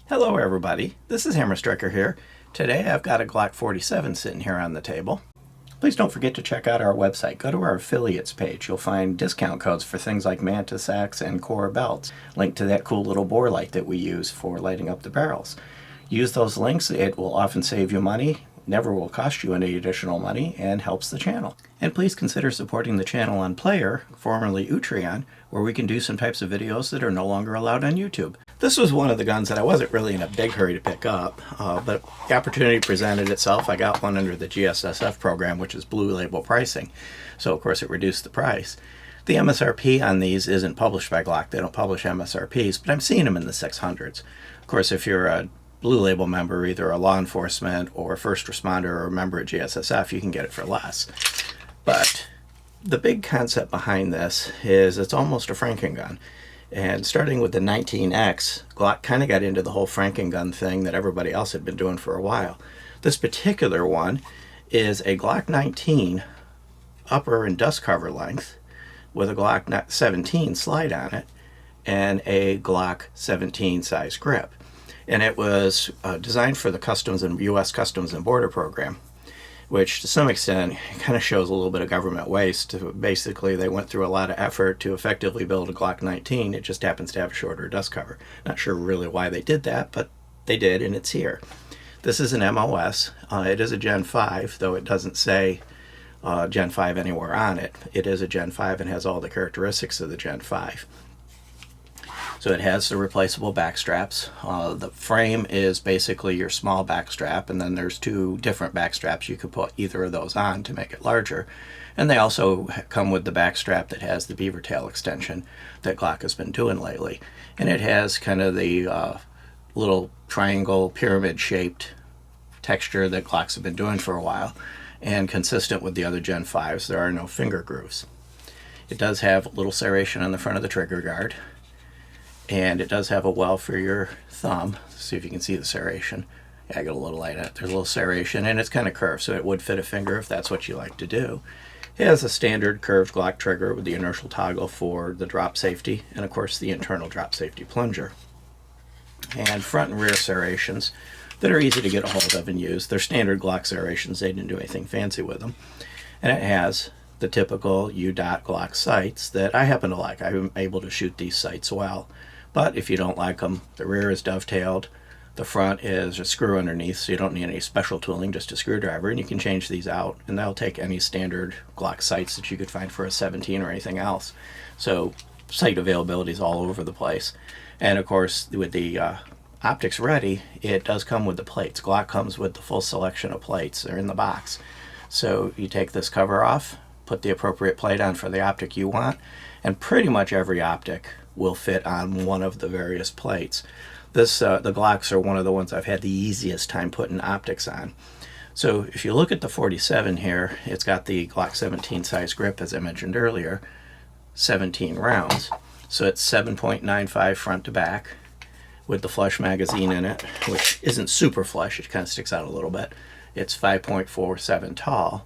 Hello everybody, this is Hammer Striker here. Today I've got a Glock 47 sitting here on the table. Please don't forget to check out our website. Go to our affiliates page. You'll find discount codes for things like Mantis Axe and Core belts. Link to that cool little bore light that we use for lighting up the barrels. Use those links. It will often save you money, never will cost you any additional money, and helps the channel. And please consider supporting the channel on Player, formerly Utreon, where we can do some types of videos that are no longer allowed on YouTube. This was one of the guns that I wasn't really in a big hurry to pick up, but the opportunity presented itself. I got one under the GSSF program, which is blue label pricing, so of course it reduced the price. The MSRP on these isn't published by Glock. They don't publish MSRPs, but I'm seeing them in the 600s. Of course, if you're a blue label member, either a law enforcement or a first responder or a member at GSSF, you can get it for less. But the big concept behind this is it's almost a Franken gun. And starting with the 19X, Glock kind of got into the whole Franken gun thing that everybody else had been doing for a while. This particular one is a Glock 19 upper and dust cover length with a Glock 17 slide on it and a Glock 17 size grip. And it was designed for the Customs and U.S. Customs and Border Program, which to some extent kind of shows a little bit of government waste. Basically, they went through a lot of effort to effectively build a Glock 19. It just happens to have a shorter dust cover. Not sure really why they did that, but they did, and it's here. This is an MOS. It is a Gen 5, though it doesn't say Gen 5 anywhere on it. It is a Gen 5 and has all the characteristics of the Gen 5. So it has the replaceable back straps. The frame is basically your small back strap, and then there's two different back straps. You could put either of those on to make it larger. And they also come with the back strap that has the beaver tail extension that Glock has been doing lately. And it has kind of the little triangle pyramid shaped texture that Glocks have been doing for a while. And consistent with the other Gen 5s, there are no finger grooves. It does have a little serration on the front of the trigger guard. And it does have a well for your thumb. See if you can see the serration. Yeah, I got a little light on it. There's a little serration, and it's kind of curved, so it would fit a finger if that's what you like to do. It has a standard curved Glock trigger with the inertial toggle for the drop safety, and of course the internal drop safety plunger. And front and rear serrations that are easy to get a hold of and use. They're standard Glock serrations. They didn't do anything fancy with them. And it has the typical U-dot Glock sights that I happen to like. I'm able to shoot these sights well. But if you don't like them, the rear is dovetailed, the front is a screw underneath, so you don't need any special tooling, just a screwdriver, and you can change these out, and they'll take any standard Glock sights that you could find for a 17 or anything else. So sight availability is all over the place. And of course, with the optics ready, it does come with the plates. Glock comes with the full selection of plates. They're in the box. So you take this cover off, put the appropriate plate on for the optic you want, and pretty much every optic will fit on one of the various plates. The Glocks are one of the ones I've had the easiest time putting optics on. So if you look at the 47 here, it's got the Glock 17 size grip, as I mentioned earlier, 17 rounds. So it's 7.95 front to back with the flush magazine in it, which isn't super flush, it kind of sticks out a little bit. It's 5.47 tall.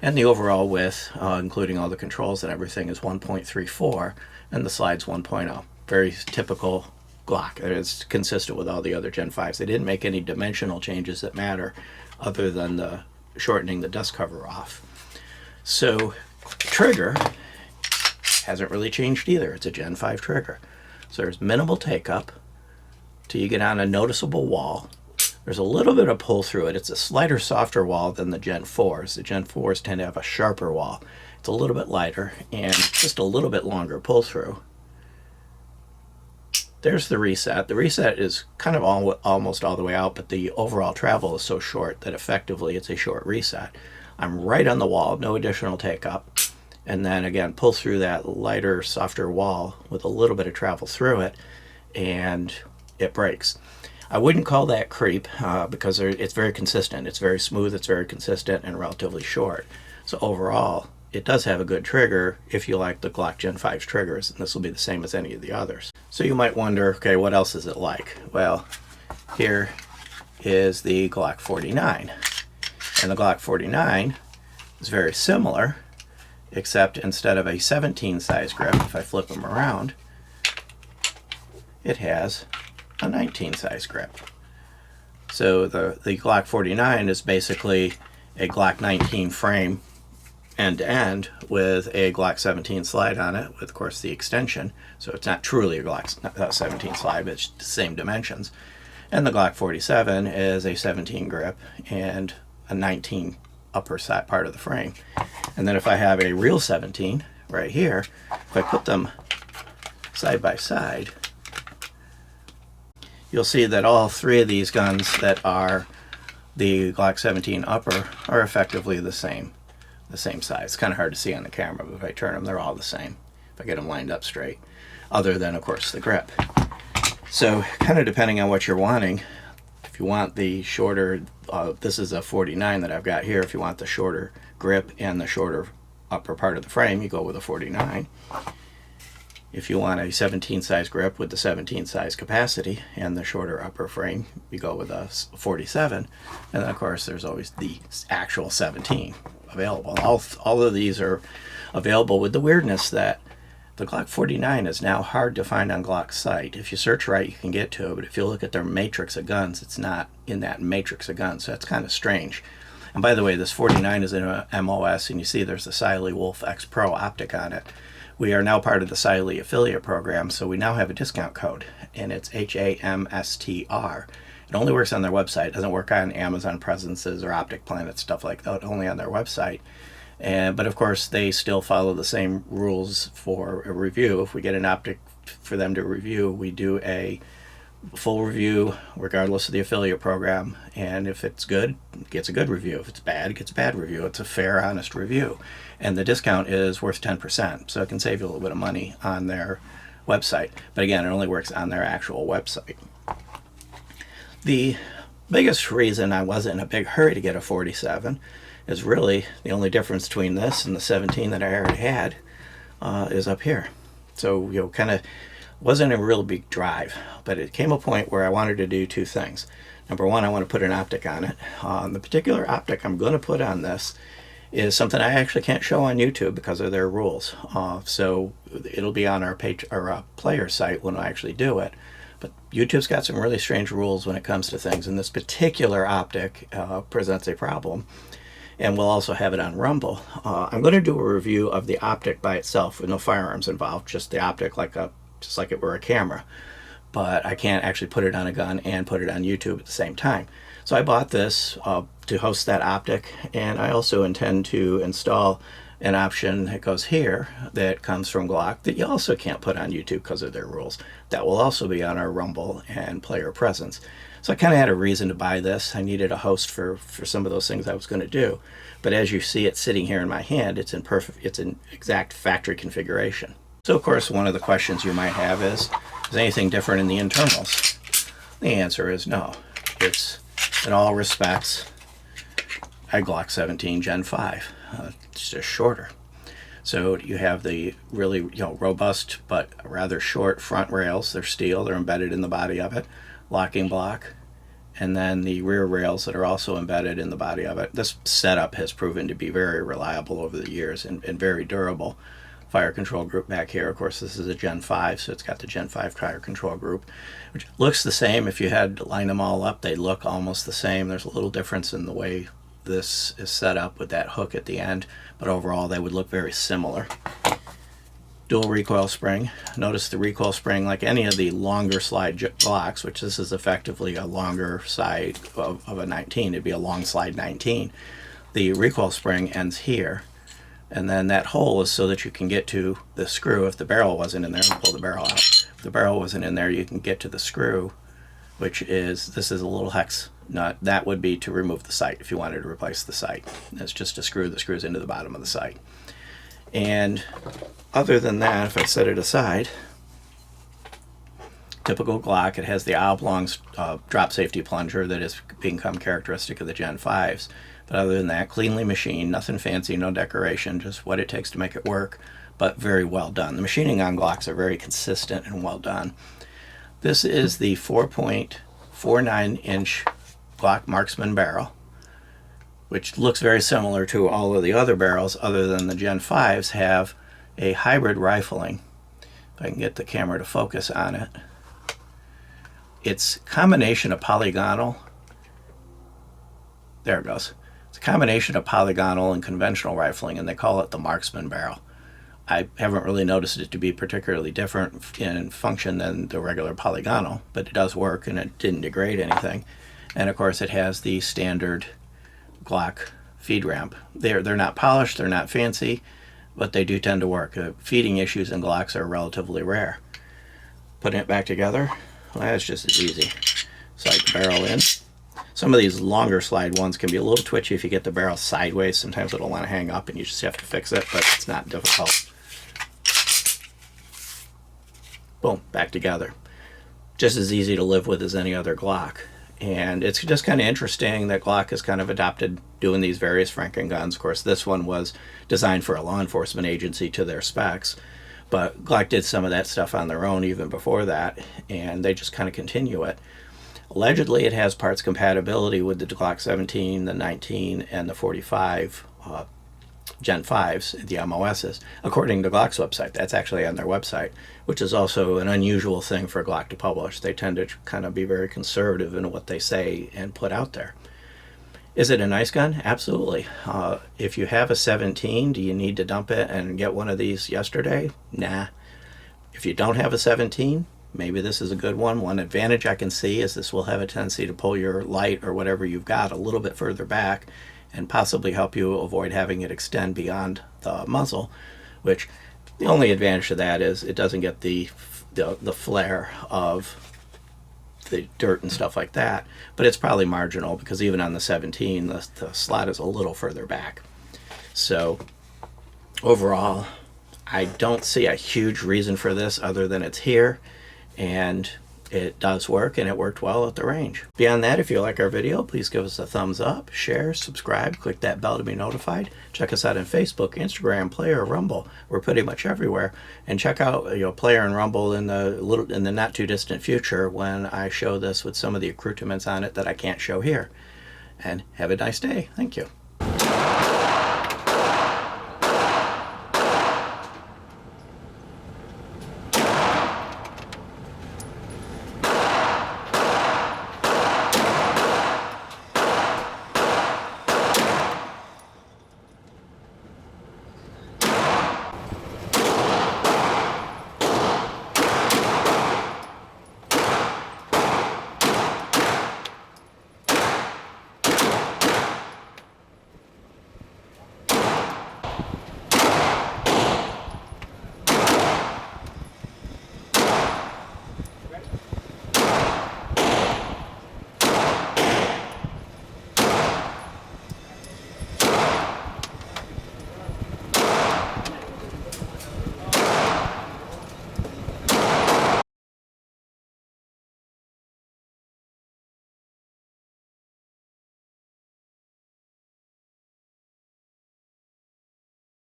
And the overall width, including all the controls and everything, is 1.34, and the slide's 1.0. Very typical Glock. It's consistent with all the other Gen 5s. They didn't make any dimensional changes that matter other than the shortening the dust cover off. So trigger hasn't really changed either. It's a Gen 5 trigger. So there's minimal take-up till you get on a noticeable wall. There's a little bit of pull through it. It's a slighter, softer wall than the Gen 4s. The Gen 4s tend to have a sharper wall. It's a little bit lighter and just a little bit longer pull through. There's the reset. The reset is kind of almost all the way out, but the overall travel is so short that effectively it's a short reset. I'm right on the wall, no additional take up. And then again, pull through that lighter, softer wall with a little bit of travel through it, and it breaks. I wouldn't call that creep because it's very consistent. It's very smooth, it's very consistent, and relatively short. So overall, it does have a good trigger if you like the Glock Gen 5's triggers, and this will be the same as any of the others. So you might wonder, okay, what else is it like? Well, here is the Glock 49. And the Glock 49 is very similar, except instead of a 17 size grip, if I flip them around, it has a 19 size grip. So the Glock 49 is basically a Glock 19 frame end to end with a Glock 17 slide on it, with of course the extension. So it's not truly a Glock 17 slide, but it's the same dimensions. And the Glock 47 is a 17 grip and a 19 upper side part of the frame. And then if I have a real 17 right here, if I put them side by side, you'll see that all three of these guns that are the Glock 17 upper are effectively the same size. It's kind of hard to see on the camera, but if I turn them, they're all the same if I get them lined up straight, other than of course the grip. So kind of depending on what you're wanting, if you want the shorter, this is a 49 that I've got here. If you want the shorter grip and the shorter upper part of the frame, you go with a 49. If you want a 17 size grip with the 17 size capacity and the shorter upper frame, you go with a 47. And then of course there's always the actual 17 available. All of these are available, with the weirdness that the Glock 49 is now hard to find on Glock's site. If you search right, you can get to it, but if you look at their matrix of guns, it's not in that matrix of guns, so that's kind of strange. And by the way, this 49 is in a MOS, and you see there's the Siley Wolf X Pro optic on it. We are now part of the Siley affiliate program, so we now have a discount code, and it's HAMSTR. It only works on their website. It doesn't work on Amazon Presences or Optic Planet, stuff like that, only on their website. But of course, they still follow the same rules for a review. If we get an optic for them to review, we do a full review regardless of the affiliate program, and if it's good, it gets a good review. If it's bad, it gets a bad review. It's a fair, honest review, and the discount is worth 10%, so it can save you a little bit of money on their website. But again, it only works on their actual website. The biggest reason I wasn't in a big hurry to get a 47 is really the only difference between this and the 17 that I already had is up here. So, you know, kind of wasn't a real big drive, but it came a point where I wanted to do two things. Number one, I want to put an optic on it. The particular optic I'm going to put on this is something I actually can't show on YouTube because of their rules. So it'll be on our page or player site when I actually do it. But YouTube's got some really strange rules when it comes to things, and this particular optic presents a problem. And we'll also have it on Rumble. I'm going to do a review of the optic by itself with no firearms involved, just the optic just like it were a camera. But I can't actually put it on a gun and put it on YouTube at the same time. So I bought this to host that optic, and I also intend to install an option that goes here that comes from Glock that you also can't put on YouTube because of their rules. That will also be on our Rumble and Player Presence. So I kind of had a reason to buy this. I needed a host for some of those things I was going to do. But as you see it sitting here in my hand, it's in exact factory configuration. So of course, one of the questions you might have is anything different in the internals? The answer is no. It's, in all respects, a Glock 17 Gen 5. It's just shorter. So you have the really robust but rather short front rails. They're steel. They're embedded in the body of it. Locking block. And then the rear rails that are also embedded in the body of it. This setup has proven to be very reliable over the years and very durable. Fire control group back here. Of course, this is a Gen 5, so it's got the Gen 5 fire control group, which looks the same. If you had to line them all up, they look almost the same. There's a little difference in the way this is set up with that hook at the end, but overall they would look very similar. Dual recoil spring. Notice the recoil spring, like any of the longer slide Glocks, which this is effectively a longer side of a 19. It'd be a long slide 19. The recoil spring ends here, and then that hole is so that you can get to the screw. If the barrel wasn't in there, pull the barrel out. If the barrel wasn't in there, you can get to the screw, which is, this is a little hex nut. That would be to remove the sight if you wanted to replace the sight. It's just a screw that screws into the bottom of the sight. And other than that, if I set it aside, typical Glock, it has the oblong drop safety plunger that has become characteristic of the Gen 5s. But other than that, cleanly machined, nothing fancy, no decoration, just what it takes to make it work, but very well done. The machining on Glocks are very consistent and well done. This is the 4.49-inch Glock Marksman barrel, which looks very similar to all of the other barrels, other than the Gen 5s have a hybrid rifling. If I can get the camera to focus on it. It's a combination of polygonal. There it goes. It's a combination of polygonal and conventional rifling, and they call it the marksman barrel. I haven't really noticed it to be particularly different in function than the regular polygonal, but it does work and it didn't degrade anything. And of course it has the standard Glock feed ramp. They're not polished, they're not fancy, but they do tend to work. Feeding issues in Glocks are relatively rare. Putting it back together, well, that's just as easy. Slide the barrel in. Some of these longer slide ones can be a little twitchy if you get the barrel sideways. Sometimes it'll want to hang up and you just have to fix it, but it's not difficult. Boom, back together. Just as easy to live with as any other Glock. And it's just kind of interesting that Glock has kind of adopted doing these various Franken guns. Of course, this one was designed for a law enforcement agency to their specs, but Glock did some of that stuff on their own even before that, and they just kind of continue it. Allegedly, it has parts compatibility with the Glock 17, the 19, and the 45 Gen 5s, the MOSs, according to Glock's website. That's actually on their website, which is also an unusual thing for Glock to publish. They tend to kind of be very conservative in what they say and put out there. Is it a nice gun? Absolutely. If you have a 17, do you need to dump it and get one of these yesterday? Nah. If you don't have a 17, maybe this is a good one. One advantage I can see is this will have a tendency to pull your light or whatever you've got a little bit further back and possibly help you avoid having it extend beyond the muzzle, which the only advantage to that is it doesn't get the flare of the dirt and stuff like that, but it's probably marginal because even on the 17 the slot is a little further back. So overall, I don't see a huge reason for this other than it's here and it does work, and it worked well at the range. Beyond that, if you like our video, please give us a thumbs up, share, subscribe, click that bell to be notified. Check us out on Facebook, Instagram, Player, Rumble. We're pretty much everywhere. And check out Player and Rumble in the not too distant future when I show this with some of the accoutrements on it that I can't show here. And have a nice day. Thank you.